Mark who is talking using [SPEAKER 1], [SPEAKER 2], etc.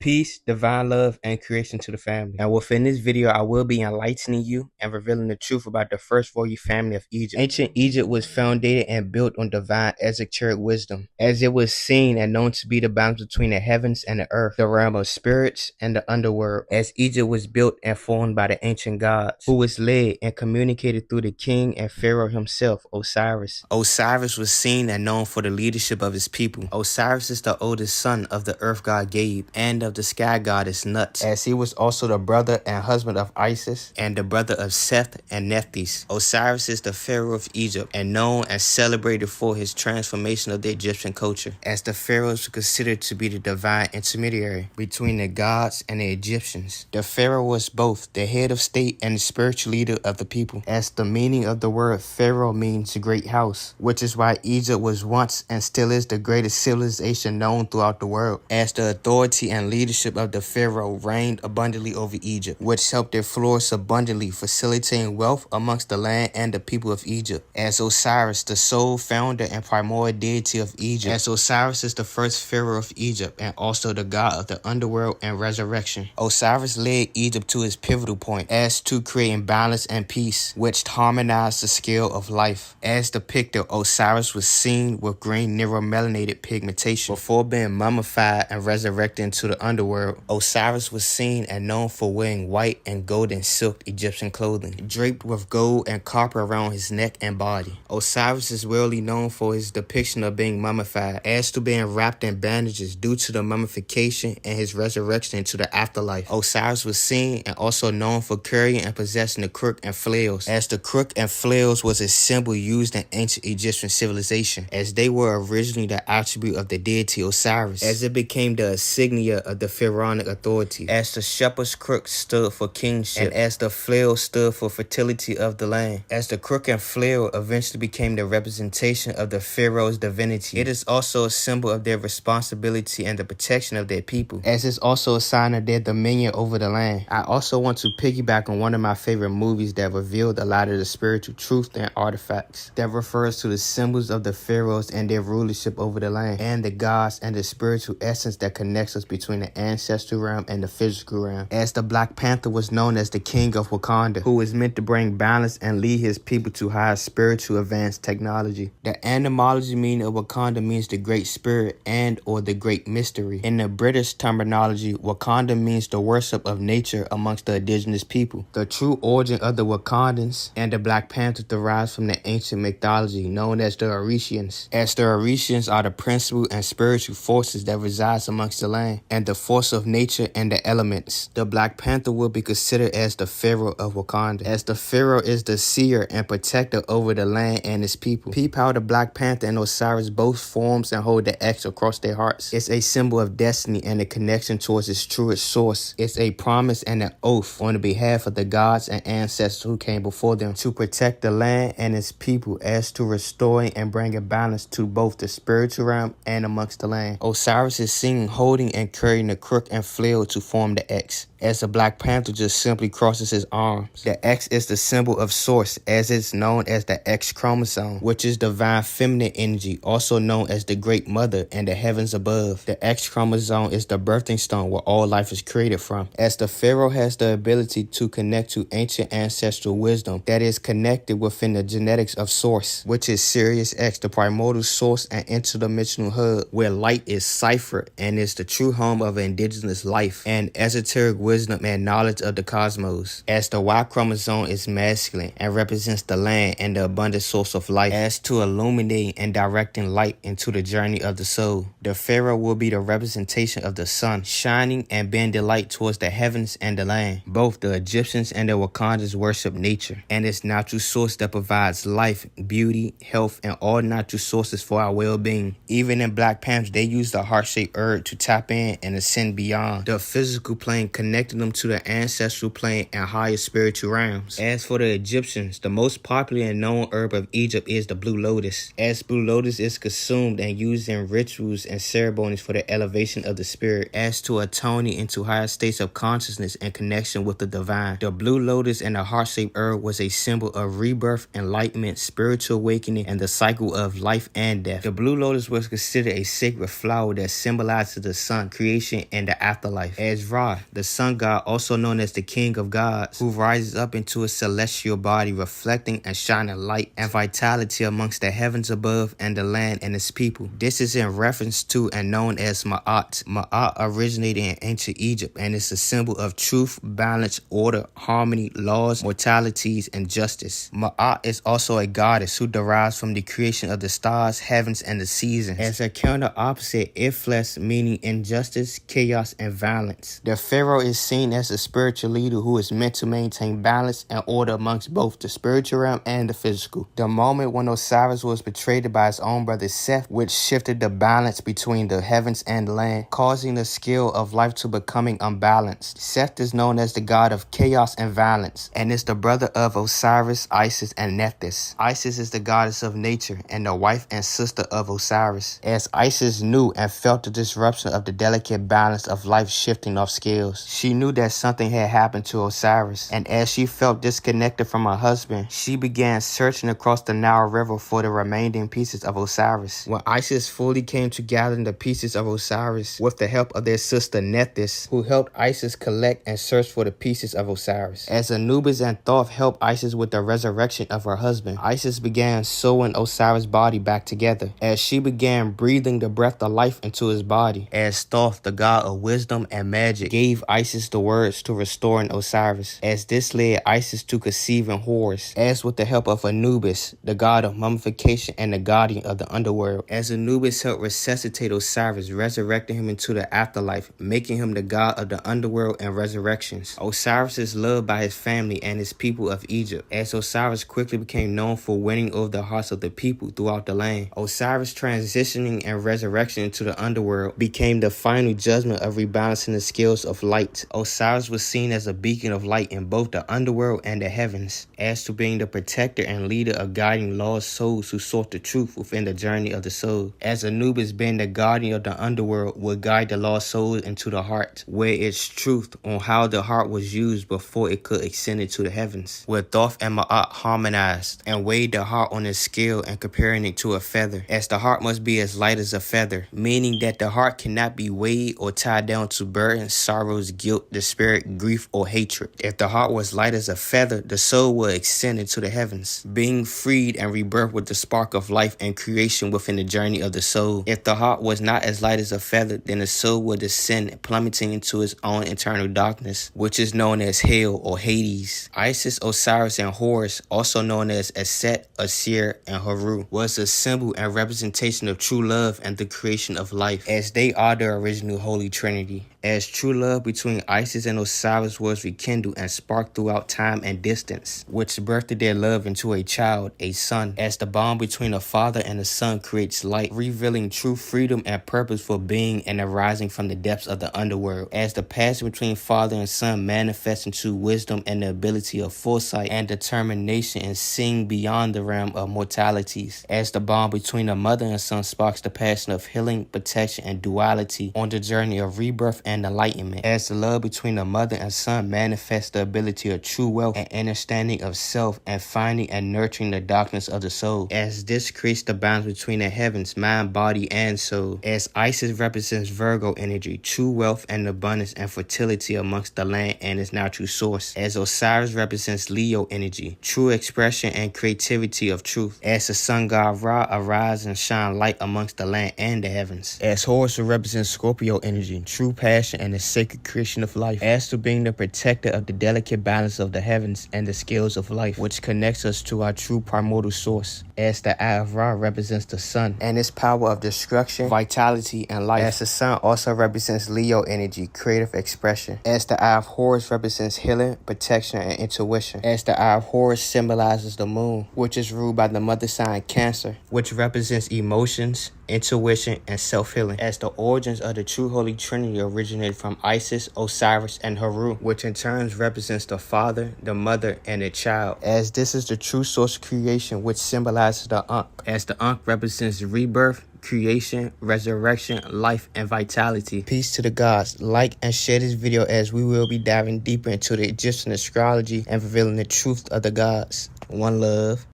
[SPEAKER 1] peace, divine love, and creation to the family. And within this video, I will be enlightening you and revealing the truth about the first royal family of Egypt. Ancient Egypt was founded and built on divine esoteric wisdom, as it was seen and known to be the balance between the heavens and the earth, the realm of spirits and the underworld, as Egypt was built and formed by the ancient gods, who was led and communicated through the king and pharaoh himself, Osiris. Osiris was seen and known for the leadership of his people. Osiris is the oldest son of the earth god Gabe and of the sky goddess Nut, as he was also the brother and husband of Isis and the brother of Seth and Nephthys. Osiris is the pharaoh of Egypt and known and celebrated for his transformation of the Egyptian culture, as the pharaohs were considered to be the divine intermediary between the gods and the Egyptians. The pharaoh was both the head of state and the spiritual leader of the people, as the meaning of the word pharaoh means great house, which is why Egypt was once and still is the greatest civilization known throughout the world, as the authority and leadership of the pharaoh reigned abundantly over Egypt, which helped it flourish abundantly, facilitating wealth amongst the land and the people of Egypt, as Osiris, the sole founder and primordial deity of Egypt, as Osiris is the first pharaoh of Egypt and also the god of the underworld and resurrection. Osiris led Egypt to its pivotal point as to creating balance and peace, which harmonized the scale of life. As depicted, Osiris was seen with green neuromelanated pigmentation before being mummified and resurrected into the underworld. Osiris was seen and known for wearing white and gold and silk Egyptian clothing, draped with gold and copper around his neck and body. Osiris is well known for his depiction of being mummified, as to being wrapped in bandages due to the mummification and his resurrection into the afterlife. Osiris was seen and also known for carrying and possessing the crook and flails, as the crook and flails was a symbol used in ancient Egyptian civilization, as they were originally the attribute of the deity Osiris, as it became the insignia of the pharaonic authority, as the shepherd's crook stood for kingship, and as the flail stood for fertility of the land. As the crook and flail eventually became the representation of the pharaoh's divinity, it is also a symbol of their responsibility and the protection of their people, as it's also a sign of their dominion over the land. I also want to piggyback on one of my favorite movies that revealed a lot of the spiritual truth and artifacts that refers to the symbols of the pharaohs and their rulership over the land, and the gods and the spiritual essence that connects us between the ancestral realm and the physical realm. As the Black Panther was known as the king of Wakanda, who was meant to bring balance and lead his people to higher spiritual advanced technology. The etymology meaning of Wakanda means the great spirit and or the great mystery. In the British terminology, Wakanda means the worship of nature amongst the indigenous people. The true origin of the Wakandans and the Black Panther derives from the ancient mythology known as the Orishans, as the Orishans are the principal and spiritual forces that resides amongst the land and the force of nature and the elements. The Black Panther will be considered as the pharaoh of Wakanda, as the pharaoh is the seer and protector over the land and its people. Peep how the Black Panther and Osiris both forms and hold the X across their hearts. It's a symbol of destiny and a connection towards its truest source. It's a promise and an oath on the behalf of the gods and ancestors who came before them to protect the land and its people, as to restoring and bringing balance to both the spiritual realm and amongst the land. Osiris is seen holding and carrying the crook and flail to form the X, as the Black Panther just simply crosses his arms. The X is the symbol of source, as it's known as the X chromosome, which is divine feminine energy, also known as the Great Mother and the heavens above. The X chromosome is the birthing stone where all life is created from, as the pharaoh has the ability to connect to ancient ancestral wisdom that is connected within the genetics of source, which is Sirius X, the primordial source and interdimensional hub where light is ciphered and is the true home of indigenous life and esoteric wisdom and knowledge of the cosmos, as the Y chromosome is masculine and represents the land and the abundant source of life, as to illuminating and directing light into the journey of the soul. The pharaoh will be the representation of the sun, shining and being the light towards the heavens and the land. Both the Egyptians and the Wakandans worship nature and its natural source that provides life, beauty, health, and all natural sources for our well-being. Even in Black Panther, they use the heart-shaped herb to tap in and ascend beyond the physical plane, connecting them to the ancestral plane and higher spiritual realms. As for the Egyptians, the most popular and known herb of Egypt is the blue lotus, as blue lotus is consumed and used in rituals and ceremonies for the elevation of the spirit, as to atoning into higher states of consciousness and connection with the divine. The blue lotus and the heart-shaped herb was a symbol of rebirth, enlightenment, spiritual awakening, and the cycle of life and death. The blue lotus was considered a sacred flower that symbolizes the sun, creation, resurrection and the afterlife. As Ra, the sun god, also known as the king of gods, who rises up into a celestial body, reflecting and shining light and vitality amongst the heavens above and the land and its people. This is in reference to and known as Ma'at. Ma'at originated in ancient Egypt and is a symbol of truth, balance, order, harmony, laws, mortalities, and justice. Ma'at is also a goddess who derives from the creation of the stars, heavens, and the seasons. As a counter opposite, Ifles, meaning injustice, chaos, and violence. The pharaoh is seen as a spiritual leader who is meant to maintain balance and order amongst both the spiritual realm and the physical. The moment when Osiris was betrayed by his own brother Seth, which shifted the balance between the heavens and the land, causing the scale of life to becoming unbalanced. Seth is known as the god of chaos and violence, and is the brother of Osiris, Isis, and Nephthys. Isis is the goddess of nature and the wife and sister of Osiris. As Isis knew and felt the disruption of the delicate balance of life shifting off scales, she knew that something had happened to Osiris, and as she felt disconnected from her husband, she began searching across the Nile River for the remaining pieces of Osiris. When Isis fully came to gathering the pieces of Osiris with the help of their sister Nephthys, who helped Isis collect and search for the pieces of Osiris. As Anubis and Thoth helped Isis with the resurrection of her husband, Isis began sewing Osiris' body back together, as she began breathing the breath of life into his body, as Thoth, the god of wisdom and magic, gave Isis the words to restoring Osiris, as this led Isis to conceiving Horus, as with the help of Anubis, the god of mummification and the guardian of the underworld, as Anubis helped resuscitate Osiris, resurrecting him into the afterlife, making him the god of the underworld and resurrections. Osiris is loved by his family and his people of Egypt, as Osiris quickly became known for winning over the hearts of the people throughout the land. Osiris transitioning and resurrection into the underworld became the final judgment of rebalancing the scales of light. Osiris was seen as a beacon of light in both the underworld and the heavens, as to being the protector and leader of guiding lost souls who sought the truth within the journey of the soul, as Anubis, being the guardian of the underworld, would guide the lost souls into the heart, where its truth on how the heart was used before it could extend it to the heavens, where Thoth and Ma'at harmonized and weighed the heart on a scale and comparing it to a feather, as the heart must be as light as a feather, meaning that the heart cannot be weighed or tied down to burdens, sorrows, guilt, despair, grief, or hatred. If the heart was light as a feather, the soul would extend into the heavens, being freed and rebirth with the spark of life and creation within the journey of the soul. If the heart was not as light as a feather, then the soul would descend, plummeting into its own eternal darkness, which is known as hell or Hades. Isis, Osiris, and Horus, also known as Aset, Asir, and Haru, was a symbol and representation of true love and the creation of life, as they are the original Holy Trinity. As true love between Isis and Osiris was rekindled and sparked throughout time and distance, which birthed their love into a child, a son, as the bond between a father and a son creates light, revealing true freedom and purpose for being and arising from the depths of the underworld, as the passion between father and son manifests into wisdom and the ability of foresight and determination in seeing beyond the realm of mortalities, as the bond between a mother and son sparks the passion of healing, protection, and duality on the journey of rebirth and enlightenment, as the love between a mother and son manifests the ability of true wealth and understanding of self and finding and nurturing the darkness of the soul, as this creates the balance between the heavens, mind, body, and soul, as Isis represents Virgo energy, true wealth and abundance and fertility amongst the land and its natural source, as Osiris represents Leo energy, true expression and creativity of truth, as the sun god Ra arise and shine light amongst the land and the heavens, as Horus represents Scorpio energy, true passion and the sacred creation of life, as to being the protector of the delicate balance of the heavens and the scales of life, which connects us to our true primordial source, as the eye of Ra represents the sun and its power of destruction, vitality, and life, as the sun also represents Leo energy, creative expression, as the eye of Horus represents healing, protection, and intuition, as the eye of Horus symbolizes the moon, which is ruled by the mother sign Cancer, which represents emotions, intuition, and self-healing, as the origins of the true Holy Trinity originated from Isis, Osiris, and Haru, which in turn represents the father, the mother, and the child, as this is the true source of creation, which symbolizes the Ankh, as the Ankh represents rebirth, creation, resurrection, life, and vitality. Peace to the gods. Like and share this video, as we will be diving deeper into the Egyptian astrology and revealing the truth of the gods. One love.